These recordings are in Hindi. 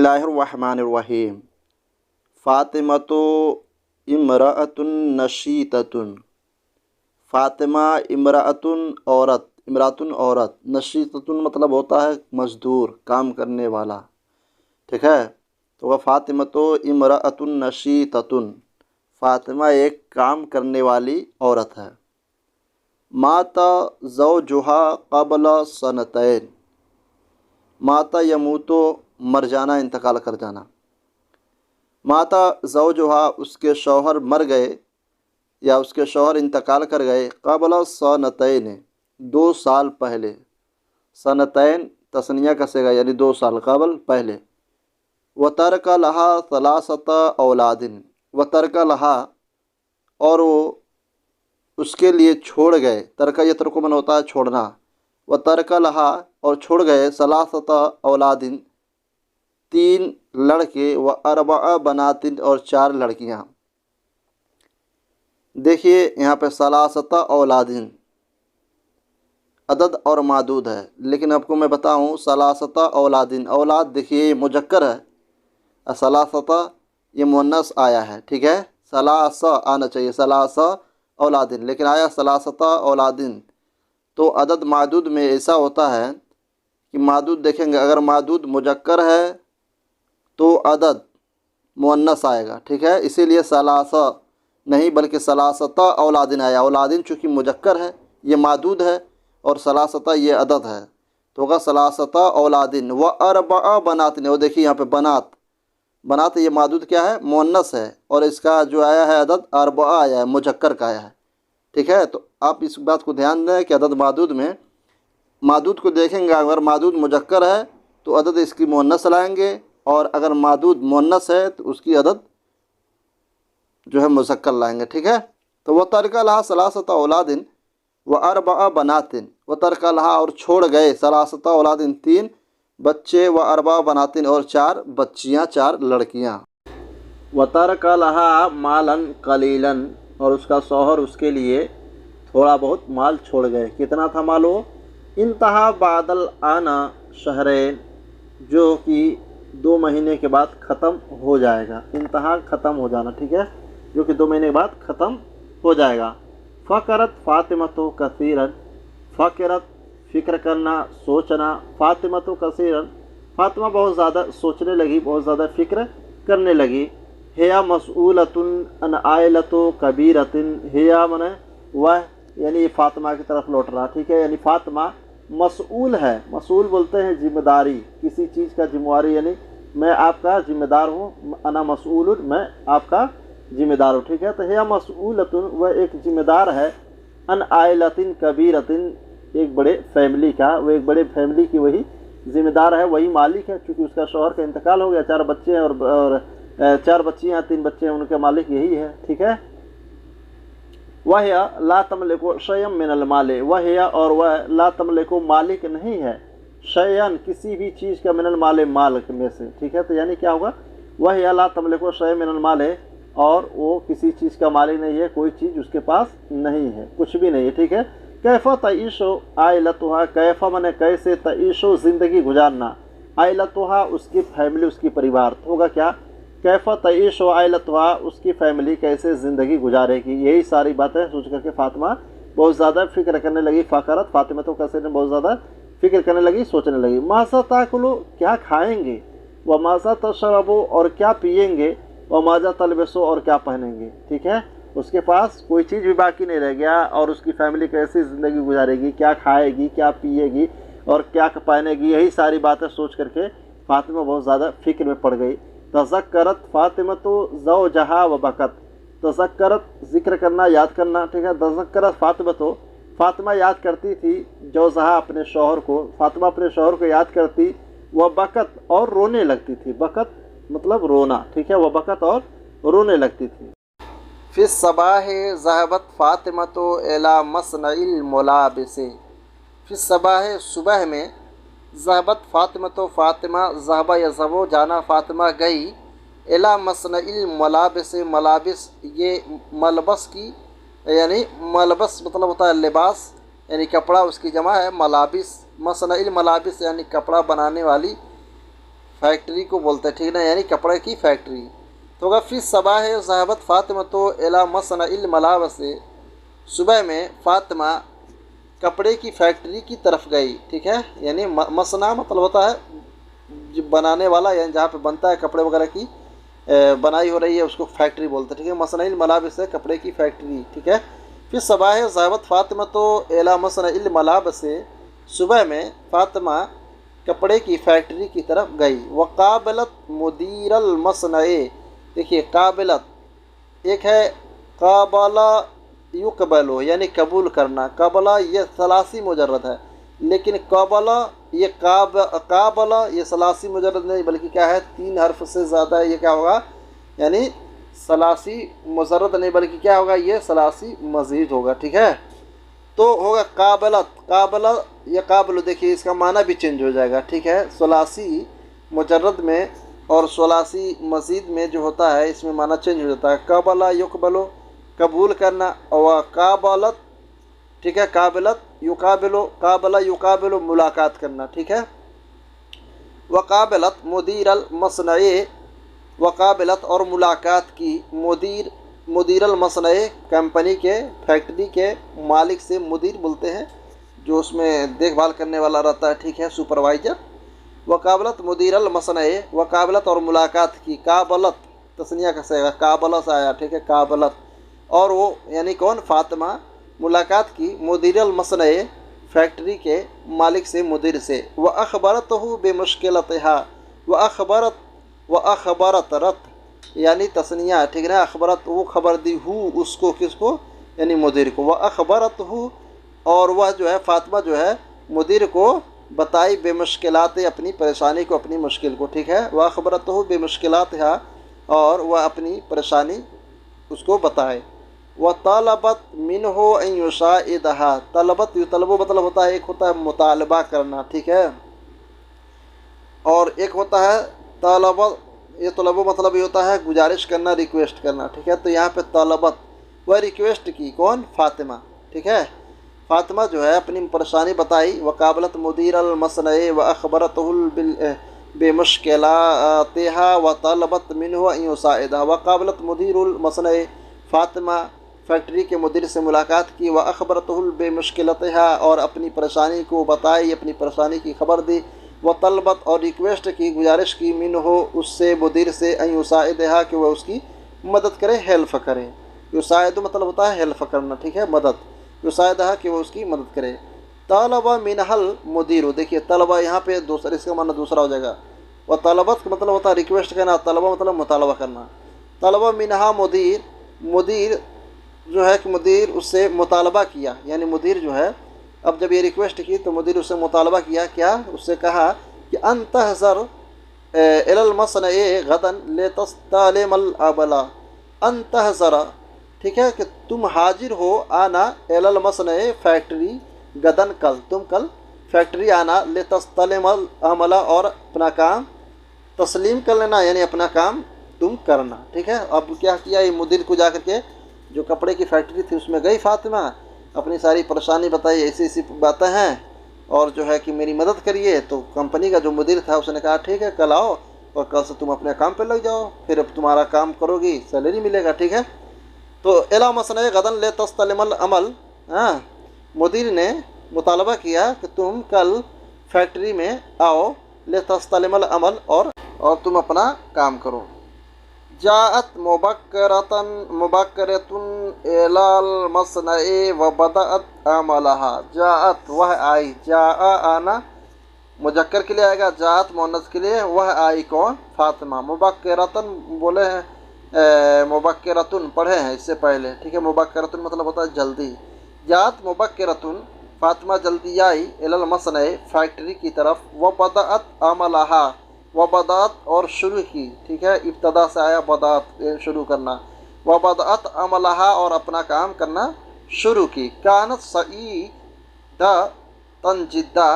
बिस्मिल्लाहिर्रहमानिर्रहीम। फ़ातिमतो इमराअतुन नशीततुन। फ़ातिमा इमराअतुन औरत, इमरातुन औरत, नशीततुन मतलब होता है मज़दूर, काम करने वाला। ठीक है, तो वह फ़ातिमतो इमराअतुन नशीततुन, फ़ातिमा एक काम करने वाली औरत है। माता ज़ौजुहा क़ब्ल सनतैन। माता यमूतो मर जाना, इंतकाल कर जाना। माता ज़ौजुहा उसके शौहर मर गए या उसके शौहर इंतकाल कर गए। क़ब्ल सनतैन 2 साल पहले। सनतैन तस्निया कसेगा यानी 2 साल, क़ब्ल पहले। व तरक लहा सलासत औलादिन। व तरक लहा और वो उसके लिए छोड़ गए। तरका यतरको मन होता है छोड़ना। व तरक लहा और छोड़ गए सलासत औलादिन 3 लड़के व अरबा बनातिन और 4 लड़कियां। देखिए यहाँ पे सलासत औलादिन अदद और मादूद है, लेकिन आपको मैं बताऊं सलासत औलादिन, औलाद देखिए मुजक्कर है और सलासत ये मुन्नस आया है। ठीक है, सलास आना चाहिए सलास औलादिन, लेकिन आया सलासत औलादिन। तो अदद मादूद में ऐसा होता है कि मादूद देखेंगे, अगर मादूद मुजक्कर है तो अदद मुअन्नस आएगा। ठीक है, इसीलिए सलासा नहीं बल्कि सलासता औलादिन आया। औलादिन चूँकि मुजक्कर है, ये मादूद है, और सलासता ये अदद है, तो होगा सलासता औलादिन व अरबा बनातिन। वो देखिए यहाँ पे बनात, बनात ये मादूद क्या है, मुअन्नस है, और इसका जो आया है अदद अरबा आया है, मुजक्कर का आया है। ठीक है, तो आप इस बात को ध्यान दें कि अदद मादूद में मादूद को देखेंगे, अगर मादूद मुजक्कर है तो अदद इसकी मुअन्नस लाएंगे, और अगर मादूद मुअन्नस है तो उसकी अदद जो है मुज़क्कर लाएंगे। ठीक है, तो वह तरका लहा सलासत औलादिन व अरबा बनातिन। वह तरका लहा और छोड़ गए सलासत औलादिन 3 बच्चे व अरबा बनातिन और 4 बच्चियाँ, 4 लड़कियाँ। व तरका लहा मालन कलीलन और उसका शौहर उसके लिए थोड़ा बहुत माल छोड़ गए। कितना था माल वो? इंतहा बादल आना शहरैन, जो कि 2 महीने के बाद ख़त्म हो जाएगा। इंतहा ख़त्म हो जाना, ठीक है, जो कि 2 महीने के बाद ख़त्म हो जाएगा। फ़करत फ़ातिमतो कसीरन। फ़करत फ़िक्र करना, सोचना। फ़ातिमतो कसीरन फ़ातिमा बहुत ज़्यादा सोचने लगी, बहुत ज़्यादा फ़िक्र करने लगी। हिया मसऊलतुन अन आइलतो कबीरतिन। हिया मने वह, यानी फ़ातिमा की तरफ लौट रहा। ठीक है, यानी फ़ातिमा मसऊल है। मसऊल बोलते हैं जिम्मेदारी, किसी चीज़ का जिम्मेदारी, यानी मैं आपका जिम्मेदार हूँ, अना मसऊल, मैं आपका जिम्मेदार हूँ। ठीक है, तो हिया मसऊलतुन वह एक जिम्मेदार है, अन आइलतिन कबीरतिन एक बड़े फैमिली का, वो एक बड़े फैमिली की वही जिम्मेदार है, वही मालिक है। क्योंकि उसका शौहर का इंतकाल हो गया, 4 बच्चे हैं और 4 बच्चियाँ, 3 बच्चे हैं, उनके मालिक यही है। ठीक है, वह ला तमलिको शयम मिनल माले। वह और वह ला तमलिको मालिक नहीं है, शयन किसी भी चीज़ का, मिनल माले माल में से। ठीक है, तो यानी क्या होगा, वह ला तमलिको शय मिनल माले, और वो किसी चीज़ का मालिक नहीं है, कोई चीज़ उसके पास नहीं है, कुछ भी नहीं है। ठीक है, कैफ़ा तईशो आइलतुहा। कैफ़ा मने कैसे, तईशो ज़िंदगी गुजारना, आइलतुहा उसकी फैमिली, उसकी परिवार, तो होगा क्या, कैफ़ा तईश व आइलतुहा उसकी फैमिली कैसे ज़िंदगी गुजारेगी। यही सारी बातें सोच करके फ़ातिमा बहुत ज़्यादा फ़िक्र करने लगी। फ़करत फ़ातिमा तो कैसे ने बहुत ज़्यादा फ़िक्र करने लगी, सोचने लगी। मासा ताकुलु क्या खाएंगे, व मासा तशरबो और क्या पिएंगे, व माजा तलबसो और क्या पहनेंगे। ठीक है, उसके पास कोई चीज़ भी बाकी नहीं रह गया, और उसकी फैमिली कैसी ज़िंदगी गुजारेगी, क्या खाएगी, क्या पिएगी और क्या पहनेगी, यही सारी बातें सोच करके फ़ातिमा बहुत ज़्यादा फ़िक्र में पड़ गई। तज़क्करत फ़ातिमतो ज़ौजहा व बकत। तज़क्करत ज़िक्र करना, याद करना। ठीक है, तज़क्करत फ़ातिमतो फ़ातिमा याद करती थी, ज़ौजहा अपने शौहर को, फ़ातिमा अपने शौहर को याद करती, वह बकत और रोने लगती थी। बकत मतलब रोना। ठीक है, वह बकत और रोने लगती थी। फिस सबाह ज़हबत फ़ातिमतो इला मसनइल मुलाबिसे। फिस सबाह सुबह में, ज़हबत फ़ातिमतो फ़ातिमा, ज़हबा यज़हबो जाना, फ़ातिमा गई, इला मसनइल मलाबिस, मलाबिस ये मलबस की, यानी मलबस मतलब होता है लिबास, यानी कपड़ा, उसकी जमा है मलाबिस। मसनइल मलाबिस यानी कपड़ा बनाने वाली फैक्ट्री को बोलते हैं, ठीक ना, यानी कपड़े की फैक्ट्री। तो होगा फिर सबाह ज़हबत फ़ातिमा तो एला मसनइल मलाबस से, सुबह में फ़ातिमा कपड़े की फैक्ट्री की तरफ गई, ठीक है। यानी मसना मतलब होता है जो बनाने वाला, यानी जहाँ पे बनता है कपड़े वगैरह की बनाई हो रही है उसको फैक्ट्री बोलते हैं, ठीक है। मसनइल मलाबस है कपड़े की फैक्ट्री, ठीक है। फिर सबाह ज़हबत फ़ातिमा तो एला मसनइल मलाबस से, सुबह में फ़ातिमा कपड़े की फैक्ट्री की तरफ गई। वक़ाबलत मुदीरल मसनए, देखिए काबिलत एक है काबला युकबलो यानी कबूल करना, कबला ये सलासी मुजर्रद है, लेकिन कबला ये काबला ये सलासी मुजर्रद नहीं बल्कि क्या है 3 हर्फ से ज़्यादा है, ये क्या होगा यानी सलासी मुजर्रद नहीं बल्कि क्या होगा ये सलासी मज़ीद होगा, ठीक है। तो होगा काबलत, काबला या काबल, देखिए इसका माना भी चेंज हो जाएगा, ठीक है। सलासी मुजर्रद में और सलासी मज़ीद में जो होता है इसमें माना चेंज हो जाता है। काबला युकबलो कबूल करना, और काबलत, ठीक है, काबिलत युकाबिलो, काबला युकाबिलो मुलाकात करना, ठीक है। वकाबिलत मुदीरल मसनए, वकाबिलत और मुलाकात की मुदीर, मुदीरल मसनए कंपनी के फैक्ट्री के मालिक से, मुदीर बोलते हैं जो उसमें देखभाल करने वाला रहता है, ठीक है, सुपरवाइजर। वकाबलत मुदीरल मसनए, वकाबलत और मुलाकात की, काबलत तस्निया का सहेगा काबला से आया, ठीक है, काबलत, और वो यानी कौन फ़ातिमा मुलाकात की मुदीरल मसनए फैक्ट्री के मालिक से, मुदीर से। व अखबरतहु बेमुश्किलतिहा, व अखबरत रत यानी तस्निया, ठीक है ना, अखबरत वो खबर दी हु उसको, किसको यानी मुदीर को। व अखबरतहु और वह जो है फ़ातिमा जो है मुदीर को बताई बेमुश्किलात अपनी परेशानी को, अपनी मुश्किल को, ठीक है। वह अखबरतहु बेमुश्किलातिहा और वह अपनी परेशानी उसको बताए। वह तलबत मिनहो अन युसाइदहा, तलबत युतलबो मतलब होता है, एक होता है मुतालबा करना, ठीक है, और एक होता है तलबत, ये तलबो मतलब ये होता है गुजारिश करना, रिक्वेस्ट करना, ठीक है। तो यहाँ पे तलबत वह रिक्वेस्ट की, कौन फ़ातिमा, ठीक है, फ़ातिमा जो है अपनी परेशानी बताई। वकाबलत मुदीरल मसनए व अखबरतहुल बेमुश्किलातिहा व तलबत मिनहु अन युसाइदहा, वकाबलत मुदीरुल मसनए, फ़ातिमा फैक्ट्री के मुदीर से मुलाकात की। व अखबरतहुल बेमुश्किलतिहा और अपनी परेशानी को बताई, अपनी परेशानी की खबर दी। व तलबत और रिक्वेस्ट की, गुजारिश की, मिनहु उससे, मुदीर से, अन युसाइदहा कि वह उसकी मदद करे, हेल्प करे। युसाइद मतलब होता है हेल्प करना, ठीक है, मदद, युसाइदहा कि वो उसकी मदद करे। तलबा मिनहल मुदीर, देखिए तलबा यहाँ पे दूसरा, इसका माना दूसरा हो जाएगा। वह तलबत का मतलब होता है रिक्वेस्ट करना, तलबा मतलब मुतालबा करना। तलबा मिनहा मुदीर, मुदीर जो है कि मुदीर उससे मुतालबा किया, यानी मुदीर जो है अब जब ये रिक्वेस्ट की तो मुदीर उससे मुतालबा किया, क्या उससे कहा कि अनतहज़र इलल मसनए गदन लेतस्तलिमल अबला, अनतहज़रा, ठीक है, कि तुम हाजिर हो आना, एलल मसनए फैक्ट्री, गदन कल, तुम कल फैक्ट्री आना, लेतस्तलिमल अमला और अपना काम तस्लीम कर लेना, यानी अपना काम तुम करना, ठीक है। अब क्या किया, ये मुदीर को जा करके जो कपड़े की फैक्ट्री थी उसमें गई फ़ातिमा, अपनी सारी परेशानी बताई, ऐसी ऐसी बातें हैं और जो है कि मेरी मदद करिए। तो कंपनी का जो मुदीर था उसने कहा ठीक है कल आओ और कल से तुम अपने काम पे लग जाओ, फिर अब तुम्हारा काम करोगी सैलरी मिलेगा, ठीक है। तो एला मसनए गदन ले तस्तलिमल अमल, हाँ, मुदीर ने मुतालबा किया कि तुम कल फैक्ट्री में आओ, ले तस्तलिमल अमल और तुम अपना काम करो। जाअत मुबक्करतुन इलाल मसनए व बदअत अमलहा, जाअत वह आई, जाआ आना मुजक्कर के लिए आएगा, जाअत मुअन्नस के लिए, वह आई कौन, फ़ातिमा। मुबक्करतन बोले हैं, मुबक्करतुन पढ़े हैं इससे पहले, ठीक है, मुबक्करतुन मतलब होता है जल्दी। जाअत मुबक्करतुन फ़ातिमा जल्दी आई, इलल मसनए फैक्ट्री की तरफ, व बदअत अमलहा, व बदात और शुरू की, ठीक है, इब्तदा से आया बदात शुरू करना। व बदात अमलहा और अपना काम करना शुरू की। कानत सईदा तन जिद्दा,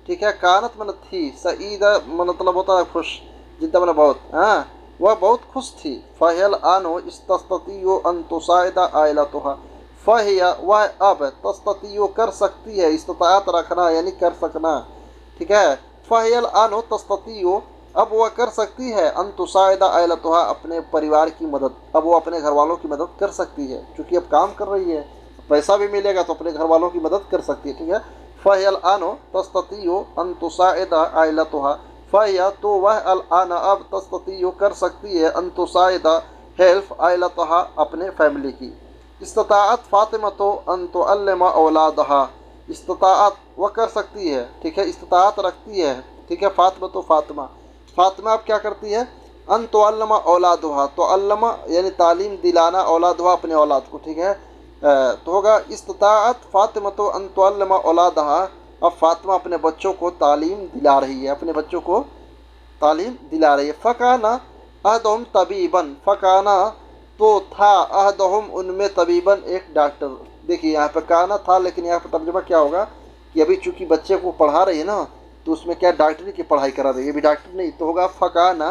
ठीक है, कानत मन थी, सईदा मतलब होता है खुश, जिद्दा मन बहुत, हाँ, वह बहुत खुश थी। फ़हल आनो इस्ततियो अन तुसाइदा आइलतुहा, फ़हिया वह अब, तस्ततियो कर सकती है, इस्तिताअत रखना यानी कर सकना, ठीक है। फ़हल आनो तस्ततियो अब वह कर सकती है अन तुसाइदा अहलतहा अपने परिवार की मदद, अब वो अपने घर वालों की मदद कर सकती है क्योंकि अब काम कर रही है, पैसा भी मिलेगा तो अपने घर वालों की मदद कर सकती है। ठीक है, फ़हिय अल-आन तस्ततियु अन तुसाइदा अहलतहा, फ़हिय तो वह अल-आन अब तस्ततियु कर सकती है अन तुसाइदा हेल्प अहलतहा अपने फैमिली की। इस्ताअत फ़ातिमा तो अन तुअल्लिमा औलादहा, इस्ताअत वह कर सकती है, ठीक है, इस्ताअत रखती है, ठीक है, फ़ातिमा तो फ़ातिमा अब क्या करती है, अन तुअल्लिमा औलादहा, तो अल्लमा यानी तालीम दिलाना, औलादहा अपने औलाद को, ठीक है, तो होगा इस्ताअत फ़ातिमा तो अन तुअल्लिमा औलादहा, अब फ़ातिमा अपने बच्चों को तालीम दिला रही है, अपने बच्चों को तालीम दिला रही है। फ़काना अहदहुम तबीबन, फ़काना तो था, अहदहुम उनमें तबीबन एक डॉक्टर। देखिए यहाँ पर काना था, लेकिन यहाँ पर तर्जुमा क्या होगा कि अभी चूंकि बच्चे को पढ़ा रही है ना, तो उसमें क्या डॉक्टरी की पढ़ाई करा रही है, अभी डॉक्टर नहीं, तो होगा फ़काना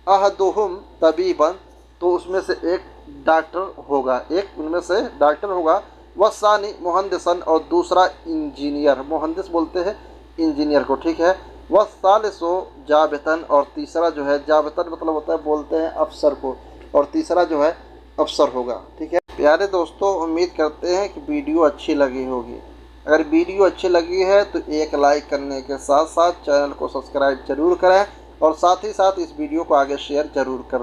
अहदहुम तबीबन, तो उसमें से एक डॉक्टर होगा, एक उनमें से डॉक्टर होगा। वसानी मुहंदिसन, और दूसरा इंजीनियर, मुहंदिस बोलते हैं इंजीनियर को, ठीक है। वसालिसो जाबितन, और तीसरा जो है जाबितन मतलब होता है बोलते हैं अफसर को, और तीसरा जो है अफसर होगा। ठीक है प्यारे दोस्तों, उम्मीद करते हैं कि वीडियो अच्छी लगी होगी। अगर वीडियो अच्छी लगी है तो एक लाइक करने के साथ साथ चैनल को सब्सक्राइब जरूर करें, और साथ ही साथ इस वीडियो को आगे शेयर जरूर करें।